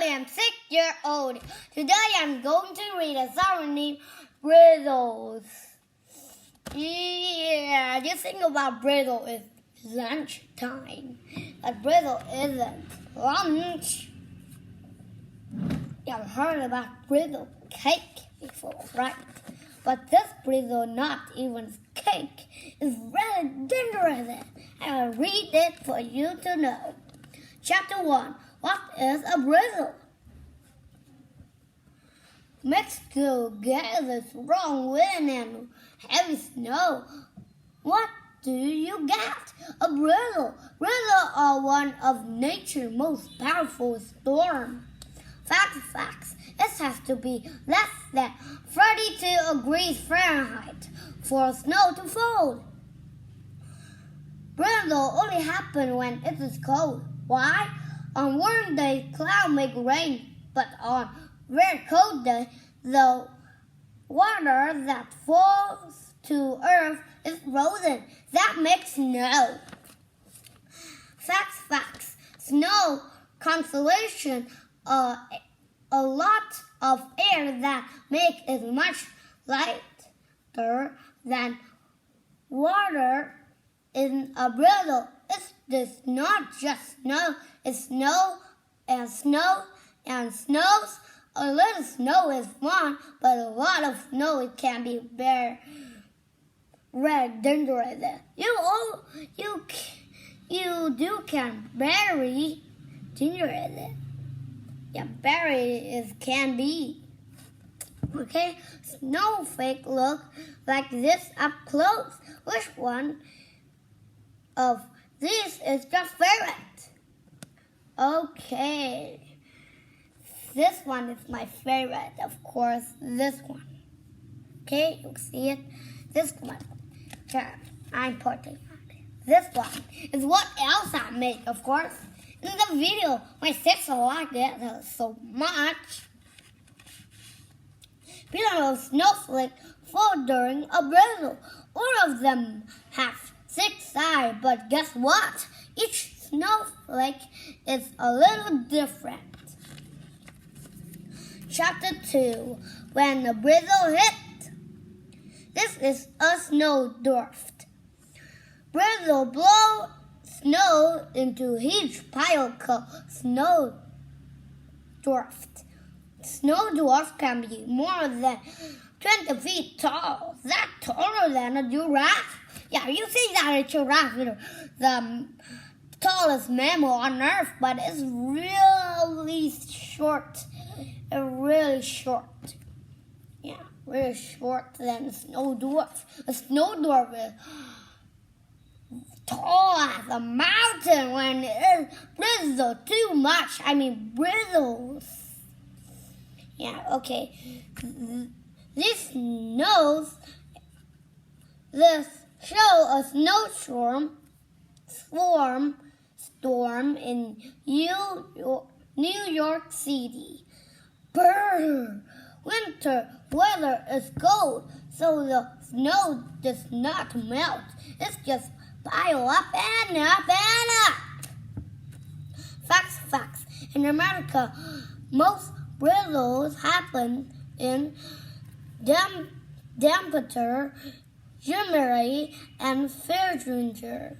am 6 years old. Today I'm going to read a song named Brittle. Yeah, you think about brittle is lunch time. But brittle isn't lunch. You've heard about brittle cake before, right? But this brittle not even cake is really dangerous. I'll read it for you to know. Chapter 1. What is a brittle? Mixed together strong wind and heavy snow. What do you get? A brittle. Brittle are one of nature's most powerful storms. Facts. It has to be less than 32 degrees Fahrenheit for snow to fall. Brittle only happen when it is cold. Why? On warm days, clouds make rain, but on very cold days, the water that falls to earth is frozen. That makes snow. Facts. Snow consolation a lot of air that makes it much lighter than water in a brittle. It's not just snow, it's snow and snow and snows. A little snow is fun, but a lot of snow it can be very dangerous. You can bury dangerous. Yeah, bury can be. Okay, snowflake look like this up close. Which one of these is your favorite? Okay, this one is my favorite, of course. This one. Okay, you see it. This one. Okay, I'm putting on it. This one is what else I make, of course. In the video, my sister liked it so much. Little snowflake fall during a brittle. All of them have 6 sides, but guess what? Each snowflake is a little different. Chapter 2. When the brittle hit. This is a snowdrift. Brittle blow snow into a huge pile called snowdrift. Snowdrift can be more than 20 feet tall. That's taller than a giraffe. Yeah, you see that a giraffe is the tallest mammal on Earth, but it's really short. Really short. Yeah, really short than a snowdrift. A snowdrift is tall as a mountain when it brittles too much. Brittles. Yeah, okay. This show a snowstorm in New York City. Brr. Winter weather is cold, so the snow does not melt. It's just pile up and up and up. Facts. In America, most brittles happen in Denver, January, and February.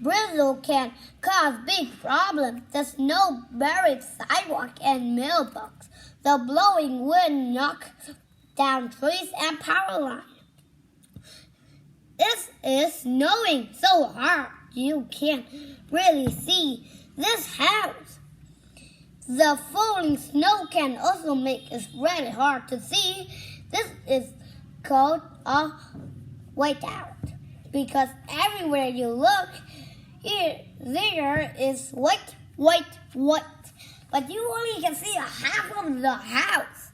Brittle can cause big problems. The snow buried sidewalk and mailbox. The blowing wind knocks down trees and power lines. It is snowing so hard you can't really see this house. The falling snow can also make it really hard to see. This is called a whiteout because everywhere you look, there is white. But you only can see a half of the house.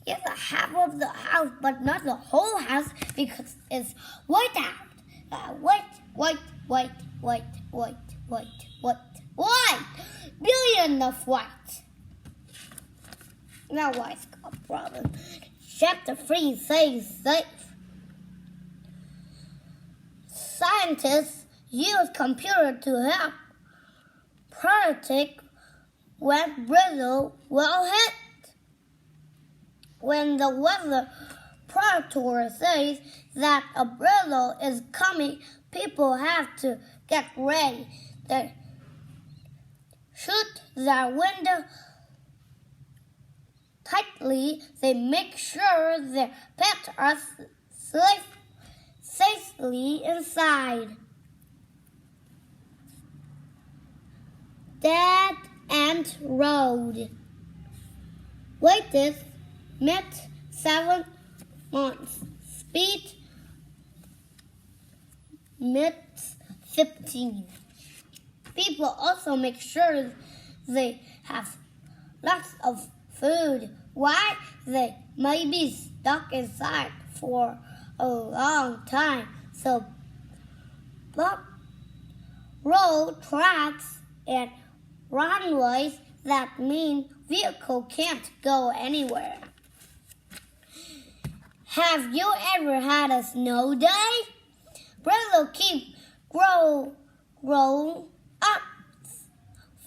It's a half of the house, but not the whole house because it's whiteout. White. Billion of white. Now what's the problem? Chapter 3 says safe. Scientists use computers to help predict when drizzle will hit. When the weather preditor says that a drizzle is coming, people have to get ready. They shut their window tightly. They make sure their pets are safely inside. Dead End Road. Latest met 7 months. Speed minutes 15. People also make sure they have lots of food. Why? They may be stuck inside for a long time. So block road tracks and runways that mean vehicle can't go anywhere. Have you ever had a snow day? Drizzle keep grown up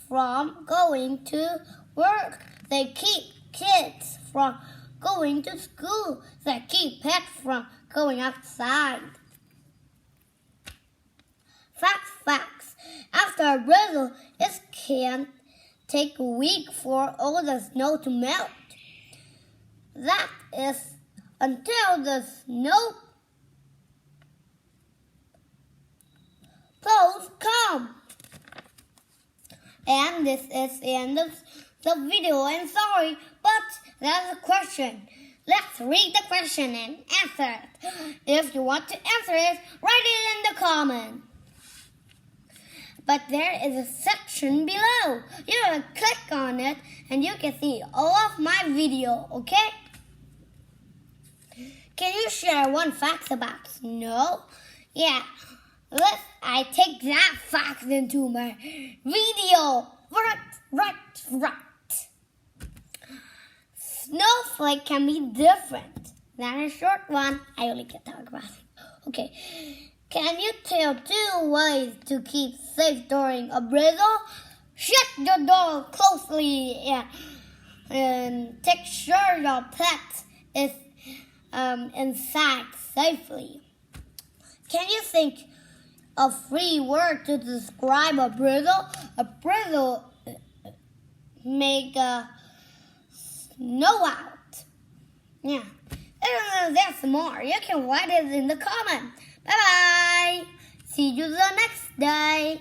from going to work. They keep kids from going to school. They keep pets from going outside. Facts. After a drizzle, it can take a week for all the snow to melt. That is until the snow plows come. And this is the end of the video. I'm sorry, but that's a question. Let's read the question and answer it. If you want to answer it, write it in the comment. But there is a section below. You can click on it and you can see all of my video, okay? Can you share one fact about snow? Yeah, I take that fact into my video. Right. Snowflake can be different than a short one. I only can talk about it. Okay. Can you tell 2 ways to keep safe during a drizzle? Shut your door closely and take sure your pet is inside safely. Can you think of 3 words to describe a drizzle? A drizzle make a snow out. Yeah. And there's more. You can write it in the comment. Bye-bye. See you the next day.